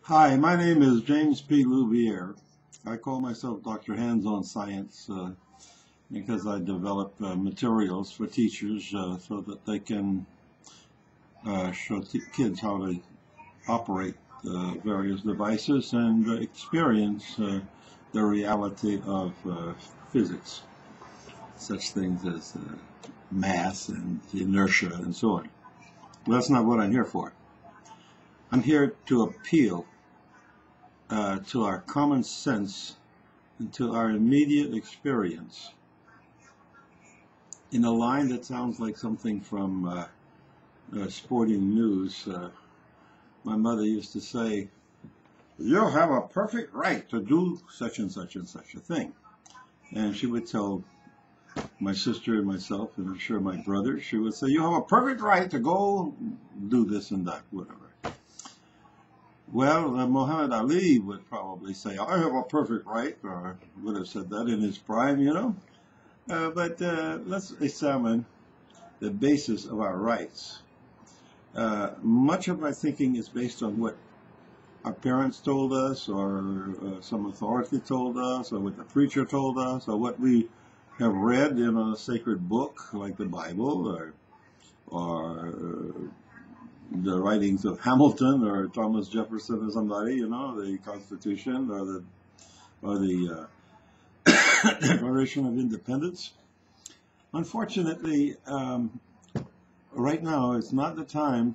Hi, my name is James P. Louvier. I call myself Dr. Hands-on Science because I develop materials for teachers so that they can show kids how to operate various devices and experience the reality of physics, such things as mass and inertia and so on. Well, that's not what I'm here for. I'm here to appeal to our common sense and to our immediate experience in a line that sounds like something from sporting news. My mother used to say, "You have a perfect right to do such and such and such a thing." And she would tell my sister and myself, and I'm sure my brother, she would say, "You have a perfect right to go do this and that, whatever." Well, Muhammad Ali would probably say, "I have a perfect right," or would have said that in his prime, you know. But let's examine the basis of our rights. Much of my thinking is based on what our parents told us, or some authority told us, or what the preacher told us, or what we have read in a sacred book like the Bible, or the writings of Hamilton or Thomas Jefferson or somebody, you know, the Constitution or the Declaration of Independence. Unfortunately, right now it's not the time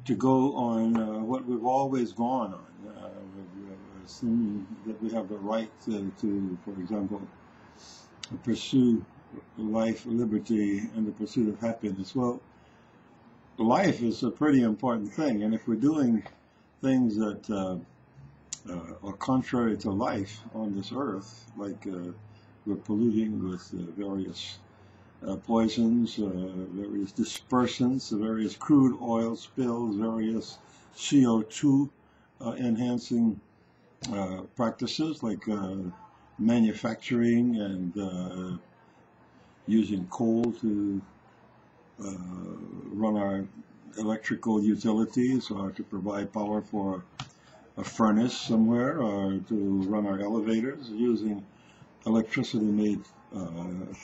to go on what we've always gone on. We've assumed that we have the right to, for example, pursue life, liberty, and the pursuit of happiness. Well, life is a pretty important thing, and if we're doing things that are contrary to life on this earth, like we're polluting with various poisons, various dispersants, various crude oil spills, various CO2 enhancing practices like manufacturing and using coal to run our electrical utilities or to provide power for a furnace somewhere or to run our elevators, using electricity made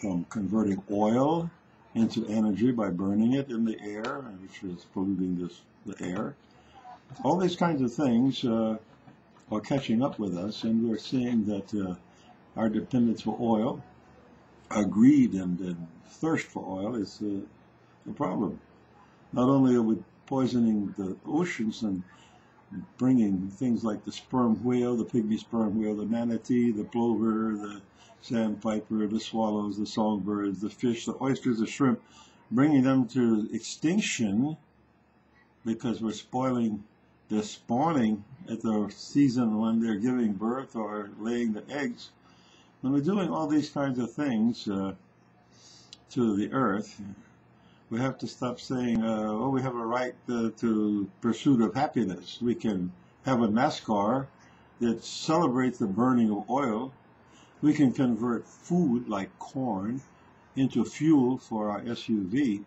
from converting oil into energy by burning it in the air, which is polluting the air. All these kinds of things are catching up with us, and we're seeing that our dependence for oil, our greed and thirst for oil is a problem. Not only are we poisoning the oceans and bringing things like the sperm whale, the pygmy sperm whale, the manatee, the plover, the sandpiper, the swallows, the songbirds, the fish, the oysters, the shrimp, bringing them to extinction because we're spoiling their spawning at the season when they're giving birth or laying the eggs. When we're doing all these kinds of things to the earth, we have to stop saying, oh, we have a right to pursuit of happiness. We can have a NASCAR that celebrates the burning of oil. We can convert food like corn into fuel for our SUV.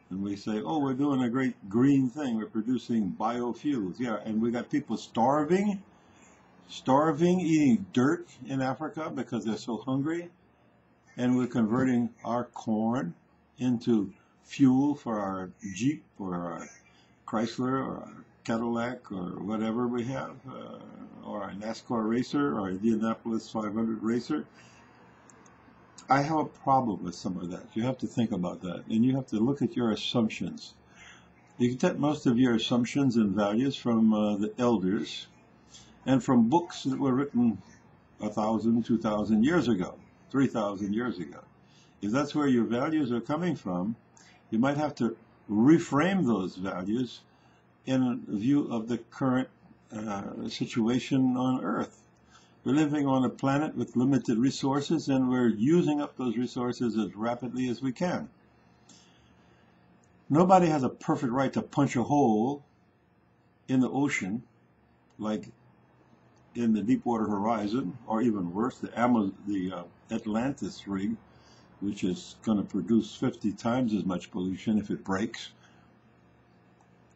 And we say, oh, we're doing a great green thing. We're producing biofuels. Yeah, and we got people starving, eating dirt in Africa because they're so hungry. And we're converting our corn into fuel for our Jeep or our Chrysler or our Cadillac or whatever we have, or our NASCAR racer or Indianapolis 500 racer. I have a problem with some of that. You have to think about that, and you have to look at your assumptions. You can take most of your assumptions and values from the elders and from books that were written 1,000, 2,000 years ago, 3,000 years ago. If that's where your values are coming from, you might have to reframe those values in view of the current situation on Earth. We're living on a planet with limited resources, and we're using up those resources as rapidly as we can. Nobody has a perfect right to punch a hole in the ocean, like in the Deepwater Horizon, or even worse, the Atlantis rig, which is going to produce 50 times as much pollution if it breaks.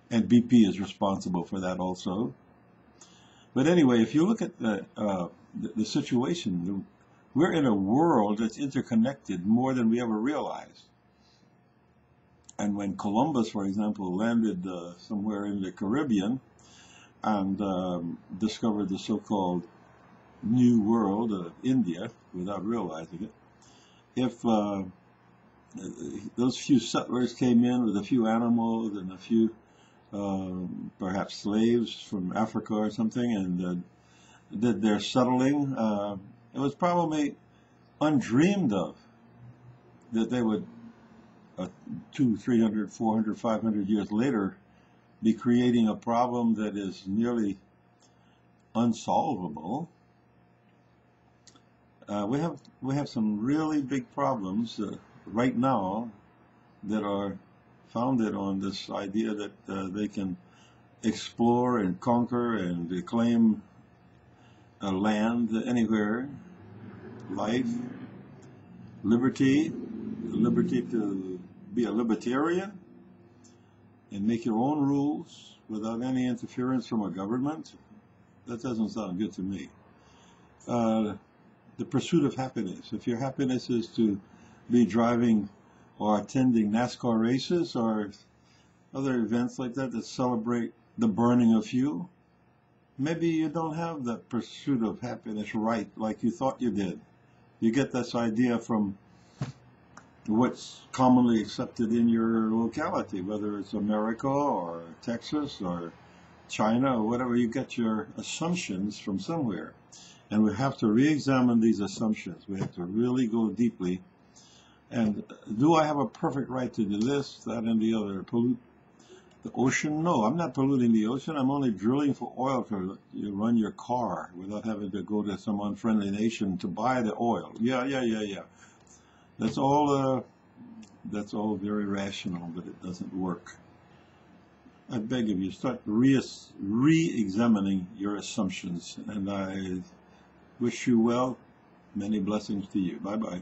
And BP is responsible for that also. But anyway, if you look at the situation, we're in a world that's interconnected more than we ever realized. And when Columbus, for example, landed somewhere in the Caribbean and discovered the so-called New World of India without realizing it, if those few settlers came in with a few animals and a few perhaps slaves from Africa or something and did their settling, it was probably undreamed of that they would 200, 300, 400, 500 years later be creating a problem that is nearly unsolvable. We have some really big problems right now that are founded on this idea that they can explore and conquer and claim a land anywhere, life, liberty, the liberty to be a libertarian and make your own rules without any interference from a government. That doesn't sound good to me. The pursuit of happiness. If your happiness is to be driving or attending NASCAR races or other events like that that celebrate the burning of fuel, maybe you don't have that pursuit of happiness right like you thought you did. You get this idea from what's commonly accepted in your locality, whether it's America or Texas or China or whatever. You get your assumptions from somewhere. And we have to re-examine these assumptions. We have to really go deeply. And do I have a perfect right to do this, that, and the other? Pollute the ocean? No, I'm not polluting the ocean. I'm only drilling for oil to run your car without having to go to some unfriendly nation to buy the oil. Yeah. That's all very rational, but it doesn't work. I beg of you, start re-examining your assumptions, and I wish you well. Many blessings to you. Bye-bye.